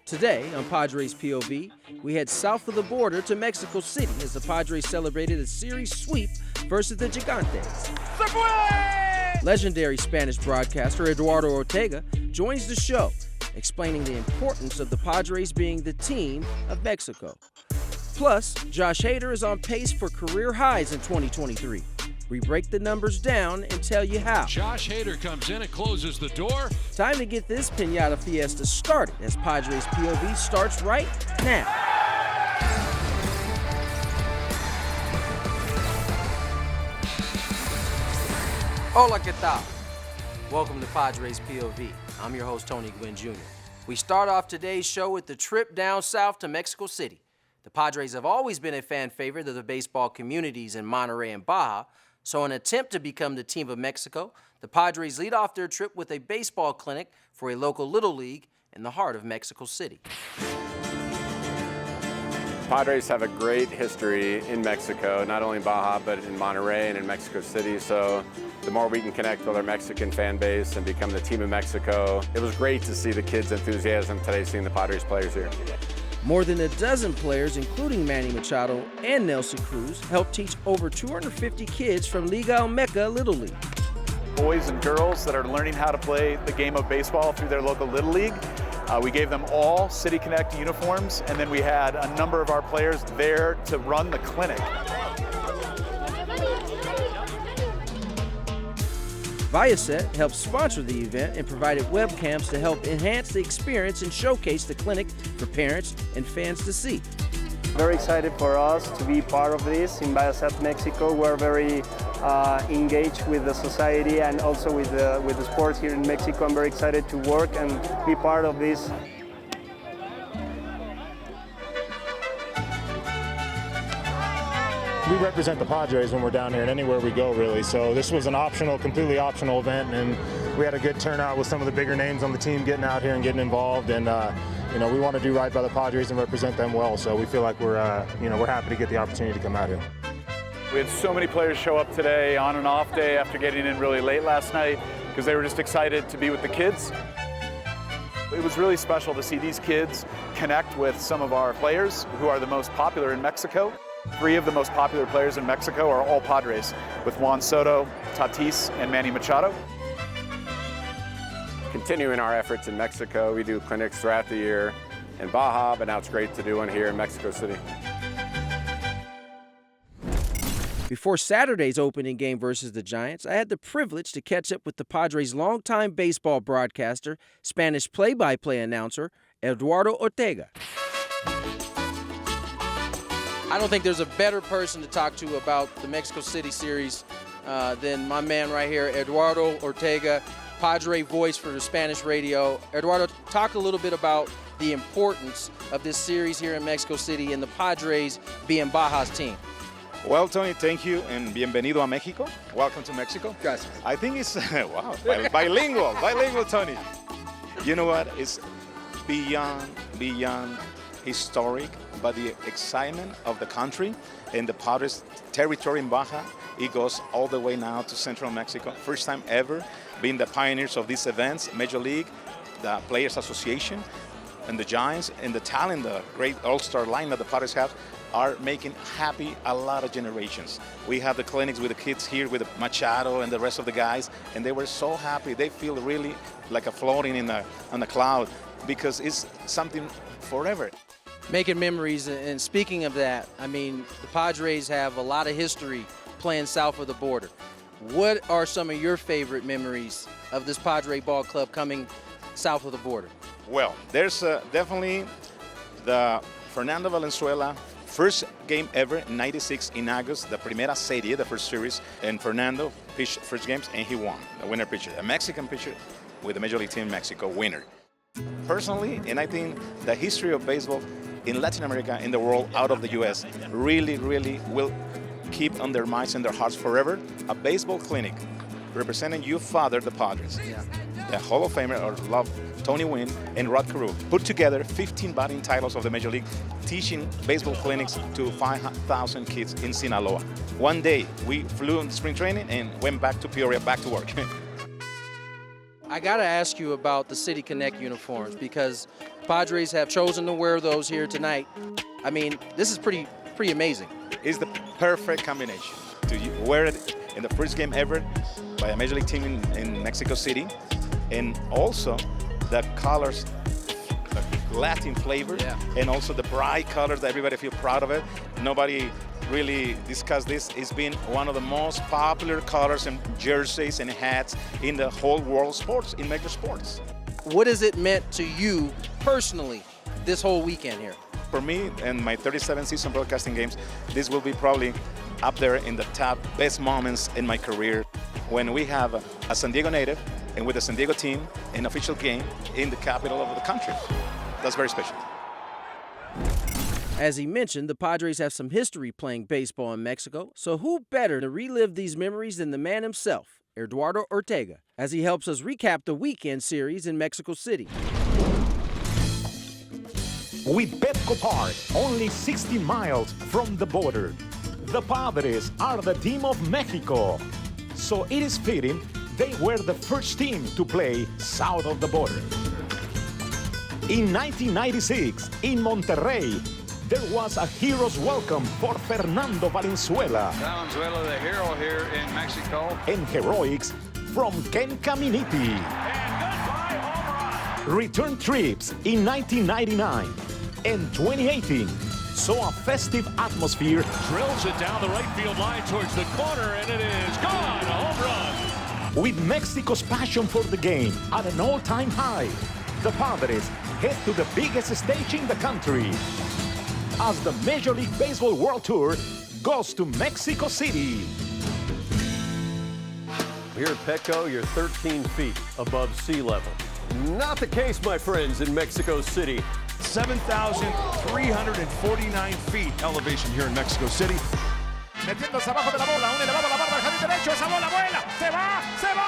Today on Padres POV, we head south of the border to Mexico City as the Padres celebrated a series sweep versus the Gigantes. Legendary Spanish broadcaster Eduardo Ortega joins the show, explaining the importance of the Padres being the team of Mexico. Plus, Josh Hader is on pace for career highs in 2023. We break the numbers down and tell you how. Josh Hader comes in and closes the door. Time to get this Piñata Fiesta started as Padres POV starts right now. Hola, ¿qué tal? Welcome to Padres POV. I'm your host, Tony Gwynn Jr. We start off today's show with the trip down south to Mexico City. The Padres have always been a fan favorite of the baseball communities in Monterrey and Baja, so in an attempt to become the team of Mexico, the Padres lead off their trip with a baseball clinic for a local Little League in the heart of Mexico City. Padres have a great history in Mexico, not only in Baja, but in Monterrey and in Mexico City. So the more we can connect with our Mexican fan base and become the team of Mexico, it was great to see the kids' enthusiasm today, seeing the Padres players here. More than a dozen players, including Manny Machado and Nelson Cruz, helped teach over 250 kids from Liga Olmeca Little League. Boys and girls that are learning how to play the game of baseball through their local Little League. We gave them all City Connect uniforms, and then we had a number of our players there to run the clinic. Viaset helped sponsor the event and provided webcams to help enhance the experience and showcase the clinic for parents and fans to see. Very excited for us to be part of this in Viaset Mexico. We're very engaged with the society and also with the sports here in Mexico. I'm very excited to work and be part of this. We represent the Padres when we're down here and anywhere we go, really. So this was an optional, completely optional event, and we had a good turnout with some of the bigger names on the team getting out here and getting involved. And we want to do right by the Padres and represent them well. So we feel like we're happy to get the opportunity to come out here. We had so many players show up today on an off day after getting in really late last night because they were just excited to be with the kids. It was really special to see these kids connect with some of our players who are the most popular in Mexico. 3 of the most popular players in Mexico are all Padres, with Juan Soto, Tatis, and Manny Machado. Continuing our efforts in Mexico, we do clinics throughout the year in Baja, but now it's great to do one here in Mexico City. Before Saturday's opening game versus the Giants, I had the privilege to catch up with the Padres' longtime baseball broadcaster, Spanish play-by-play announcer, Eduardo Ortega. I don't think there's a better person to talk to about the Mexico City series than my man right here, Eduardo Ortega, Padre voice for the Spanish radio. Eduardo, talk a little bit about the importance of this series here in Mexico City and the Padres being Baja's team. Well, Tony, thank you, and bienvenido a Mexico. Welcome to Mexico. Gracias. I think it's, wow, bilingual, Tony. You know what? It's beyond historic, but the excitement of the country and the Padres territory in Baja, it goes all the way now to central Mexico. First time ever being the pioneers of these events, Major League, the Players Association, and the Giants, and the talent, the great all-star line that the Padres have, are making happy a lot of generations. We have the clinics with the kids here with Machado and the rest of the guys, and they were so happy. They feel really like a floating on the cloud because it's something forever. Making memories, and speaking of that, I mean, the Padres have a lot of history playing south of the border. What are some of your favorite memories of this Padre ball club coming south of the border? Well, there's definitely the Fernando Valenzuela first game ever, 96 in August, the Primera Serie, the first series, and Fernando pitched first games and he won, the winner pitcher, a Mexican pitcher with the Major League team in Mexico, winner. Personally, and I think the history of baseball in Latin America, in the world, out of the U.S., really will keep on their minds and their hearts forever. A baseball clinic representing your father, the Padres. Yeah. The Hall of Famer, or love, Tony Gwynn and Rod Carew, put together 15 batting titles of the Major League, teaching baseball clinics to 5,000 kids in Sinaloa. One day, we flew in spring training and went back to Peoria, back to work. I got to ask you about the City Connect uniforms because Padres have chosen to wear those here tonight. I mean, this is pretty amazing. It's the perfect combination to wear it in the first game ever by a Major League team in Mexico City, and also the colors, the Latin flavor, and also the bright colors that everybody feel proud of it. Nobody really discussed this. It's been one of the most popular colors and jerseys and hats in the whole world sports, in major sports. What has it meant to you personally this whole weekend here? For me and my 37 season broadcasting games, this will be probably up there in the top best moments in my career when we have a San Diego native and with the San Diego team an official game in the capital of the country. That's very special. As he mentioned, the Padres have some history playing baseball in Mexico, so who better to relive these memories than the man himself, Eduardo Ortega, as he helps us recap the weekend series in Mexico City. With Petco Park, only 60 miles from the border, the Padres are the team of Mexico. So it is fitting they were the first team to play south of the border. In 1996, in Monterrey, there was a hero's welcome for Fernando Valenzuela. Valenzuela, the hero here in Mexico. And heroics from Ken Caminiti. And goodbye, home run. Return trips in 1999 and 2018 saw a festive atmosphere. Drills it down the right field line towards the corner, and it is gone, a home run. With Mexico's passion for the game at an all-time high, the Padres head to the biggest stage in the country as the Major League Baseball World Tour goes to Mexico City. Here at Petco, you're 13 feet above sea level. Not the case, my friends, in Mexico City. 7,349 feet elevation here in Mexico City. Metiéndose abajo de la bola, un elevado a la barra del jardín derecho, esa bola vuela, se va, se va.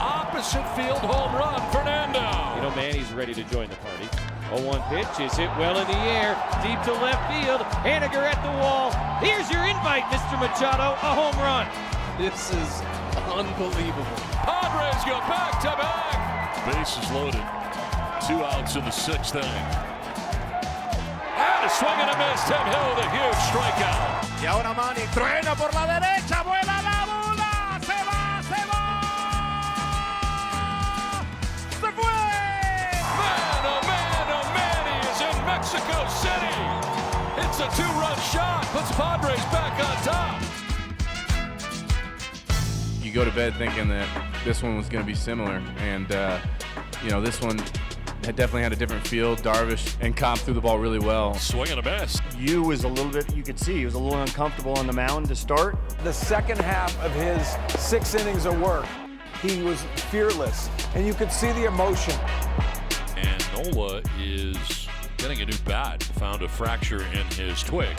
Opposite field home run, Fernando. You know, Manny's ready to join the party. 0-1 pitch is hit well in the air, deep to left field. Haniger at the wall. Here's your invite, Mr. Machado, a home run. This is unbelievable. Padres go back to back. Bases loaded. 2 outs in the 6th inning. And a swing and a miss. Tim Helú, the huge strikeout. Y ahora Manny truena por la derecha, vuela la bola, se va, se va. Se fue. Man, oh man, he is in Mexico City. It's a 2-run shot, puts Padres back on top. You go to bed thinking that this one was going to be similar, and you know, this one had definitely had a different feel. Darvish and Comp threw the ball really well. Swing and a miss. Yu was a little bit, you could see, he was a little uncomfortable on the mound to start. The second half of his 6 innings of work, he was fearless, and you could see the emotion. And Nola is getting a new bat. Found a fracture in his twig.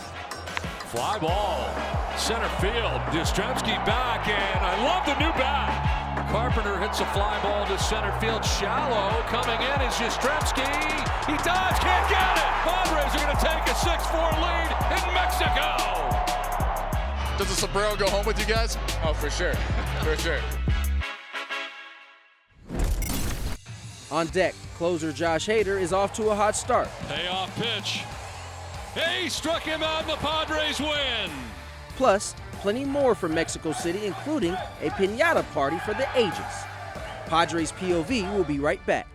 Fly ball, center field. Yastrzemski back, and I love the new bat. Carpenter hits a fly ball to center field. Shallow coming in is Yastrzemski. He dives, can't get it. Padres are going to take a 6-4 lead in Mexico. Does the sombrero go home with you guys? Oh, for sure. For sure. On deck, closer Josh Hader is off to a hot start. Payoff pitch. He struck him out, and the Padres win. Plus, plenty more from Mexico City, including a piñata party for the ages. Padres POV will be right back.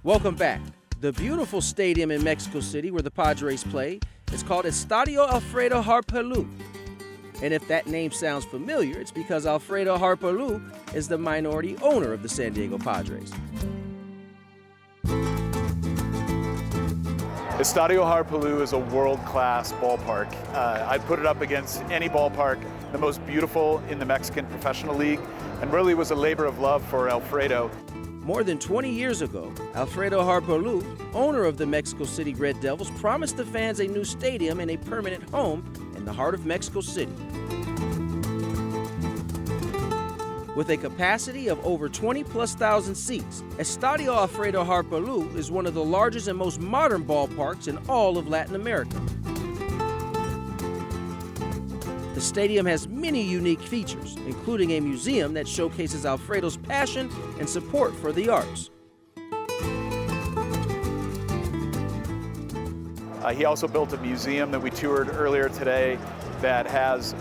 Welcome back. The beautiful stadium in Mexico City where the Padres play is called Estadio Alfredo Harp Helú. And if that name sounds familiar, it's because Alfredo Harp Helú is the minority owner of the San Diego Padres. Estadio Harp Helú is a world-class ballpark. I'd put it up against any ballpark, the most beautiful in the Mexican Professional League, and really was a labor of love for Alfredo. More than 20 years ago, Alfredo Harp Helú, owner of the Mexico City Red Devils, promised the fans a new stadium and a permanent home in the heart of Mexico City. With a capacity of over 20,000+ seats, Estadio Alfredo Harp Helú is one of the largest and most modern ballparks in all of Latin America. The stadium has many unique features, including a museum that showcases Alfredo's passion and support for the arts. He also built a museum that we toured earlier today that has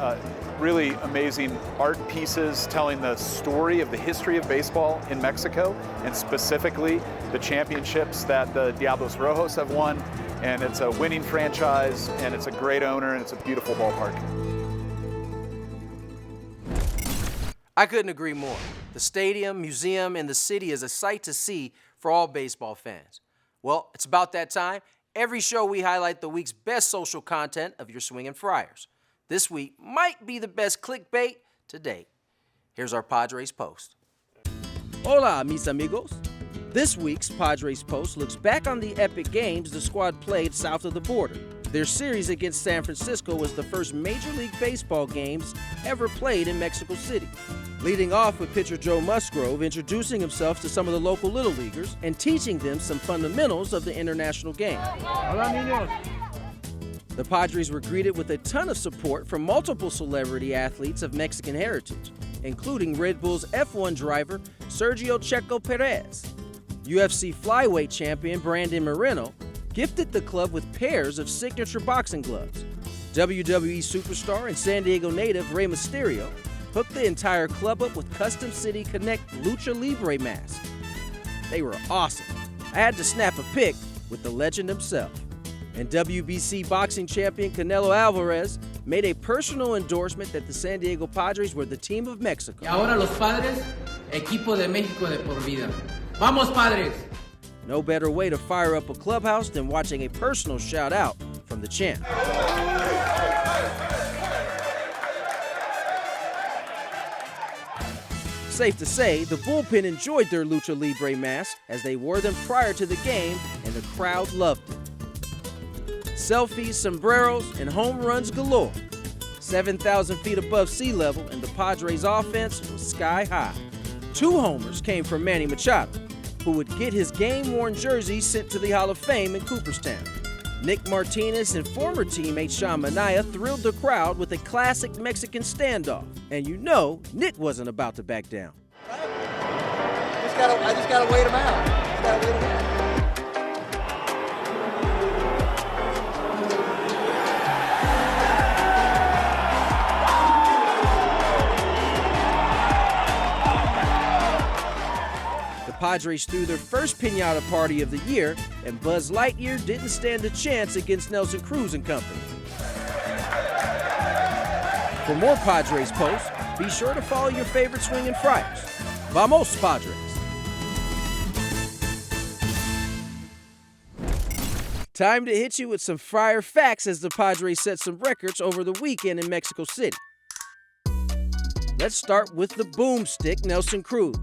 really amazing art pieces telling the story of the history of baseball in Mexico, and specifically the championships that the Diablos Rojos have won. And it's a winning franchise, and it's a great owner, and it's a beautiful ballpark. I couldn't agree more. The stadium, museum, and the city is a sight to see for all baseball fans. Well, it's about that time. Every show we highlight the week's best social content of your swinging Friars. This week might be the best clickbait to date. Here's our Padres Post. Hola, mis amigos. This week's Padres Post looks back on the epic games the squad played south of the border. Their series against San Francisco was the first Major League Baseball games ever played in Mexico City. Leading off with pitcher Joe Musgrove introducing himself to some of the local Little Leaguers and teaching them some fundamentals of the international game. Hola, niños. The Padres were greeted with a ton of support from multiple celebrity athletes of Mexican heritage, including Red Bull's F1 driver Sergio Checo Perez. UFC flyweight champion Brandon Moreno gifted the club with pairs of signature boxing gloves. WWE superstar and San Diego native Rey Mysterio hooked the entire club up with Custom City Connect Lucha Libre masks. They were awesome. I had to snap a pic with the legend himself. And WBC boxing champion Canelo Alvarez made a personal endorsement that the San Diego Padres were the team of Mexico. Y ahora los Padres, equipo de México de por vida. Vamos, Padres! No better way to fire up a clubhouse than watching a personal shout out from the champ. Safe to say, the bullpen enjoyed their Lucha Libre masks as they wore them prior to the game, and the crowd loved it. Selfies, sombreros, and home runs galore. 7,000 feet above sea level, and the Padres' offense was sky high. 2 homers came from Manny Machado, who would get his game-worn jersey sent to the Hall of Fame in Cooperstown. Nick Martinez and former teammate Sean Manaea thrilled the crowd with a classic Mexican standoff. And you know Nick wasn't about to back down. I just gotta wait him out. The Padres threw their first piñata party of the year, and Buzz Lightyear didn't stand a chance against Nelson Cruz and company. For more Padres posts, be sure to follow your favorite swinging Friars. Vamos, Padres! Time to hit you with some Friar facts as the Padres set some records over the weekend in Mexico City. Let's start with the boomstick Nelson Cruz.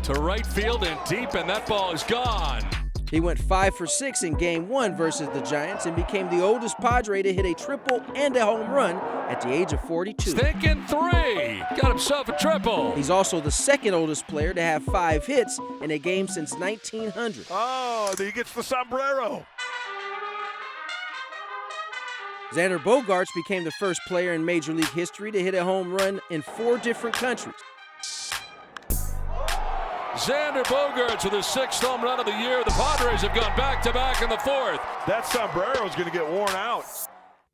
To right field and deep, and that ball is gone. He went 5 for 6 in Game 1 versus the Giants and became the oldest Padre to hit a triple and a home run at the age of 42. Stinking 3. Got himself a triple. He's also the second oldest player to have 5 hits in a game since 1900. Oh, he gets the sombrero. Xander Bogaerts became the first player in Major League history to hit a home run in 4 different countries. Xander Bogaerts with his 6th home run of the year. The Padres have gone back-to-back in the 4th. That sombrero is going to get worn out.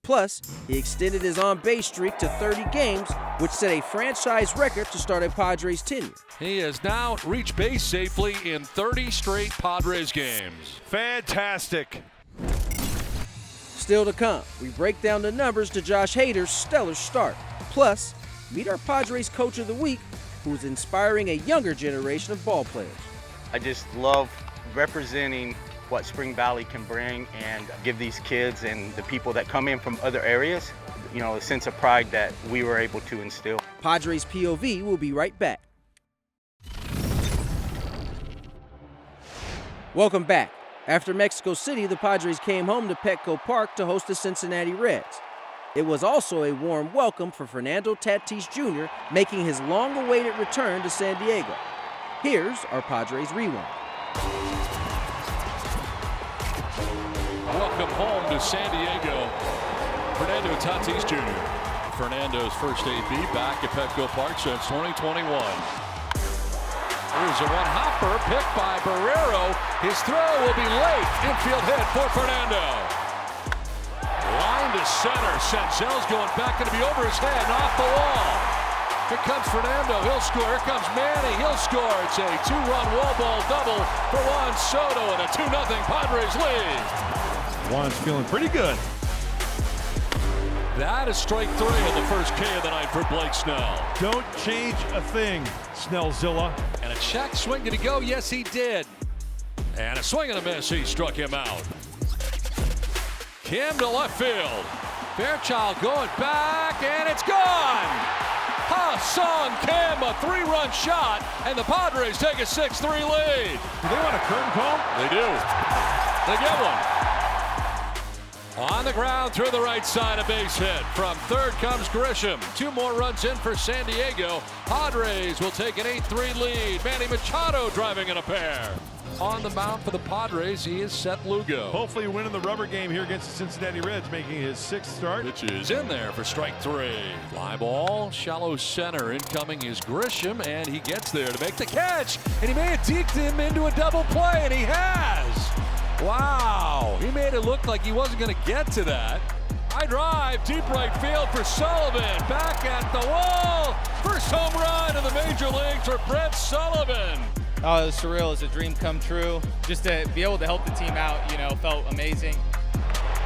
Plus, he extended his on-base streak to 30 games, which set a franchise record to start a Padres tenure. He has now reached base safely in 30 straight Padres games. Fantastic. Still to come, we break down the numbers to Josh Hader's stellar start. Plus, meet our Padres Coach of the Week, who's inspiring a younger generation of ball players. I just love representing what Spring Valley can bring and give these kids and the people that come in from other areas, you know, a sense of pride that we were able to instill. Padres POV will be right back. Welcome back. After Mexico City, the Padres came home to Petco Park to host the Cincinnati Reds. It was also a warm welcome for Fernando Tatis Jr. making his long-awaited return to San Diego. Here's our Padres Rewind. Welcome home to San Diego, Fernando Tatis Jr. Fernando's first AB back at Petco Park since 2021. Here's a one-hopper picked by Barrero. His throw will be late. Infield hit for Fernando. Line to center. Senzel's going back, going to be over his head and off the wall. Here comes Fernando. He'll score. Here comes Manny. He'll score. It's a two-run wall ball double for Juan Soto and a 2-0 Padres lead. Juan's feeling pretty good. That is strike 3 in the first K of the night for Blake Snell. Don't change a thing, Snellzilla. And a check swing. Did he go? Yes, he did. And a swing and a miss. He struck him out. Kim to left field. Fairchild going back, and it's gone. Ha-Sung Kim, a 3-run shot, and the Padres take a 6-3 lead. Do they want a curtain call? They do. They get one. On the ground through the right side, a base hit. From third comes Grisham. 2 more runs in for San Diego. Padres will take an 8-3 lead. Manny Machado driving in a pair. On the mound for the Padres, he is Seth Lugo. Hopefully winning the rubber game here against the Cincinnati Reds, making his 6th start. Which is in there for strike 3. Fly ball, shallow center. Incoming is Grisham, and he gets there to make the catch. And he may have deked him into a double play, and he has. Wow, he made it look like he wasn't going to get to that. High drive, deep right field for Sullivan. Back at the wall. First home run in the major leagues for Brett Sullivan. Oh, it was surreal. It was a dream come true. Just to be able to help the team out, felt amazing.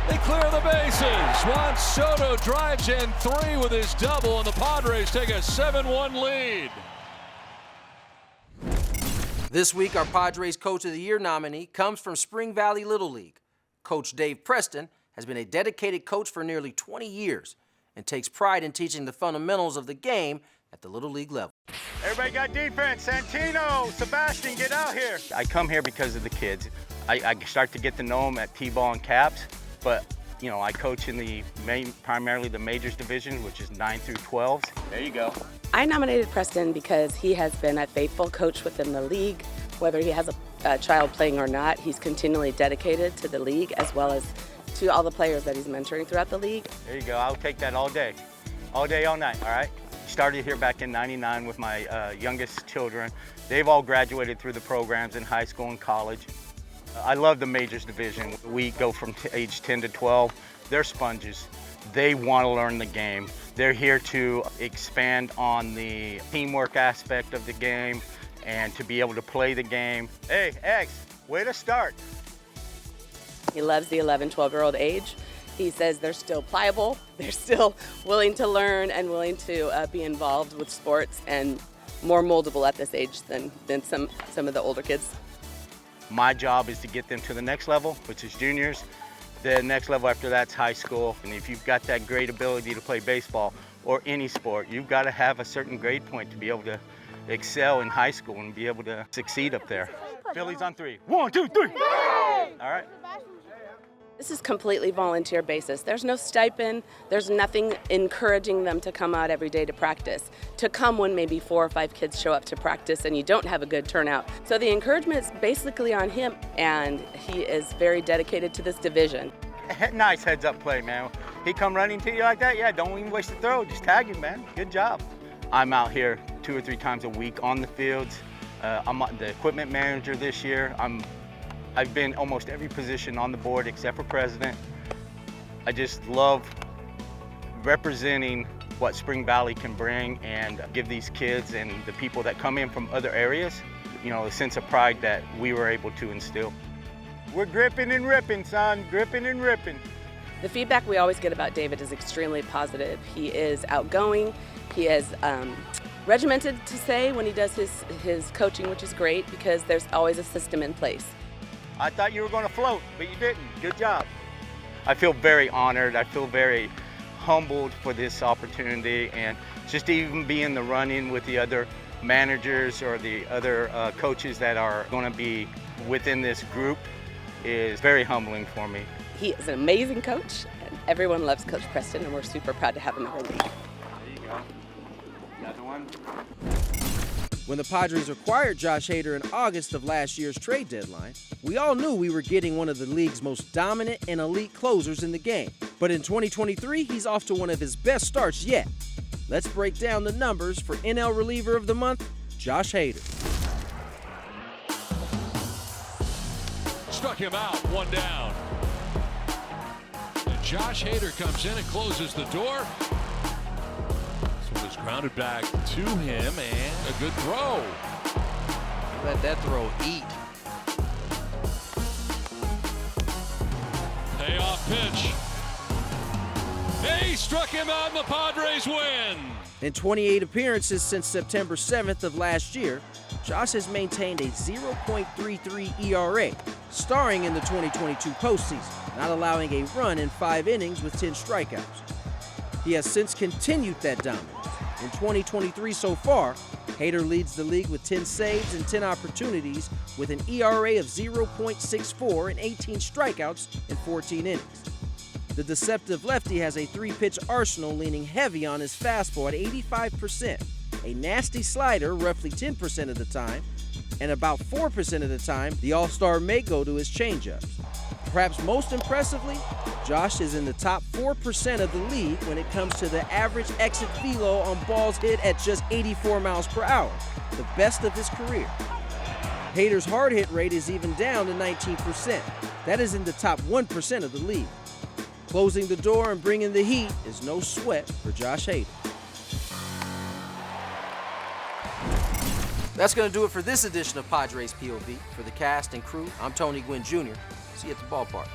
They clear the bases. Juan Soto drives in 3 with his double, and the Padres take a 7-1 lead. This week, our Padres Coach of the Year nominee comes from Spring Valley Little League. Coach Dave Preston has been a dedicated coach for nearly 20 years and takes pride in teaching the fundamentals of the game at the Little League level. Everybody got defense. Santino, Sebastian, get out here. I come here because of the kids. I start to get to know them at T-ball and caps, but I coach in primarily the majors division, which is 9 through 12s. There you go. I nominated Preston because he has been a faithful coach within the league. Whether he has a child playing or not, he's continually dedicated to the league as well as to all the players that he's mentoring throughout the league. There you go. I'll take that all day, all night, all right? Started here back in '99 with my youngest children. They've all graduated through the programs in high school and college. I love the majors division. We go from age 10 to 12. They're sponges. They want to learn the game. They're here to expand on the teamwork aspect of the game and to be able to play the game. Hey, X, way to start. He loves the 11, 12-year-old age. He says they're still pliable, they're still willing to learn and willing to be involved with sports and more moldable at this age than some of the older kids. My job is to get them to the next level, which is juniors. The next level after that's high school. And if you've got that great ability to play baseball or any sport, you've got to have a certain grade point to be able to excel in high school and be able to succeed up there. Phillies on 3. 1, 2, 3. All right. This is completely volunteer basis. There's no stipend. There's nothing encouraging them to come out every day to practice. To come when maybe 4 or 5 kids show up to practice and you don't have a good turnout. So the encouragement is basically on him, and he is very dedicated to this division. Nice heads up play, man. He come running to you like that, yeah, don't even waste the throw. Just tag him, man. Good job. I'm out here 2 or 3 times a week on the fields. I'm the equipment manager this year. I've been almost every position on the board except for president. I just love representing what Spring Valley can bring and give these kids and the people that come in from other areas, a sense of pride that we were able to instill. We're gripping and ripping, son, gripping and ripping. The feedback we always get about David is extremely positive. He is outgoing. He is regimented to say when he does his coaching, which is great because there's always a system in place. I thought you were going to float, but you didn't. Good job. I feel very honored. I feel very humbled for this opportunity, and just to even be in the run-in with the other managers or the other coaches that are going to be within this group is very humbling for me. He is an amazing coach, Everyone loves Coach Preston, and we're super proud to have him in our league. There you go. Another one. When the Padres acquired Josh Hader in August of last year's trade deadline, we all knew we were getting one of the league's most dominant and elite closers in the game. But in 2023, he's off to one of his best starts yet. Let's break down the numbers for NL Reliever of the Month, Josh Hader. Struck him out, one down. And Josh Hader comes in and closes the door. This one is grounded back to him, and a good throw. Let that throw eat. Payoff pitch. He struck him out and the Padres win. In 28 appearances since September 7th of last year, Josh has maintained a 0.33 ERA, starring in the 2022 postseason, not allowing a run in 5 innings with 10 strikeouts. He has since continued that dominance. In 2023 so far, Hader leads the league with 10 saves and 10 opportunities with an ERA of 0.64 and 18 strikeouts in 14 innings. The deceptive lefty has a 3-pitch arsenal leaning heavy on his fastball at 85%, a nasty slider roughly 10% of the time, and about 4% of the time the All-Star may go to his changeups. Perhaps most impressively, Josh is in the top 4% of the league when it comes to the average exit velo on balls hit at just 84 miles per hour, the best of his career. Hader's hard hit rate is even down to 19%. That is in the top 1% of the league. Closing the door and bringing the heat is no sweat for Josh Hader. That's going to do it for this edition of Padres POV. For the cast and crew, I'm Tony Gwynn Jr. See you at the ballpark.